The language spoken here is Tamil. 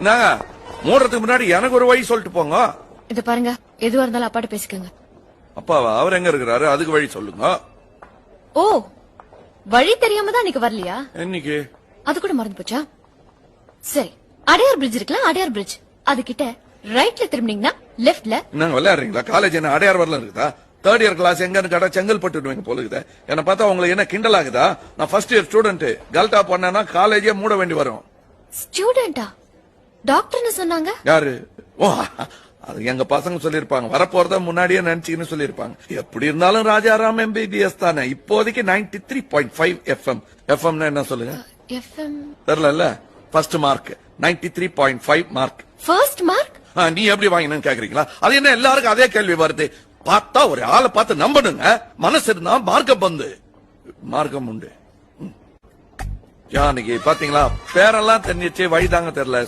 நாங்க மூடுறதுக்கு முன்னாடி எனக்கு ஒரு வழி சொல்லிட்டு போங்க. இது பாருங்க, எதுவா இருந்தாலும் அப்பாட்ட பேசிக்கோங்க. அப்பாவா? அவர் எங்க இருக்கிறாரு? அதுக்கு வழி சொல்லுங்க. ஓ, வழி தெரியாம தான் இன்னைக்கு வரலையா? என்னைக்கு? அது கூட மறந்து போச்சா? சரி, அடையார் பிரிட்ஜ் இருக்குல்ல, அடையார் பிரிட்ஜ் அது கிட்ட ரைட்ல திரும்பினீங்கன்னா லெஃப்ட்ல. நாங்க விளையாடுறீங்களா? காலேஜ் என்ன அடையார் வரல இருக்குதா? தேர்ட் இயர் கிளாஸ் எங்கன்னு கேட்டா செங்கல்பட்டு போல இருக்குதா? என்ன பார்த்தா உங்களுக்கு என்ன கிண்டல் ஆகுதா? நான் ஃபர்ஸ்ட் இயர் ஸ்டூடெண்ட். கல்டா பண்ணா காலேஜே மூட வேண்டி வரும். ஸ்டூடெண்டா? டாக்டர்னு சொன்னாங்க. யாரு? ஓ, அது எங்க பசங்க சொல்லிருப்பாங்க. வரப்போறத முன்னாடியே நினைச்சுன்னு சொல்லிருப்பாங்க. எப்படி இருந்தாலும் ராஜாராம் MBBS தானே. இப்போதைக்கு 93.5 FM. FM என்ன சொல்லுங்க? FM தெரியல. First mark 93.5 mark. First mark? நீ எப்படி வாங்கினு கேக்குறீங்களா? அது என்ன எல்லாருக்கும் அதே கேள்வி வருது? பார்த்தா ஒரு ஆளை பார்த்து நம்பணுங்க. மனசு இருந்தா மார்க்கம் வந்து மார்க்கம் உண்டு. ஜானகி பாத்தீங்களா? பேரெல்லாம் தெரிஞ்சிச்சு, வழிதாங்க தெரியல.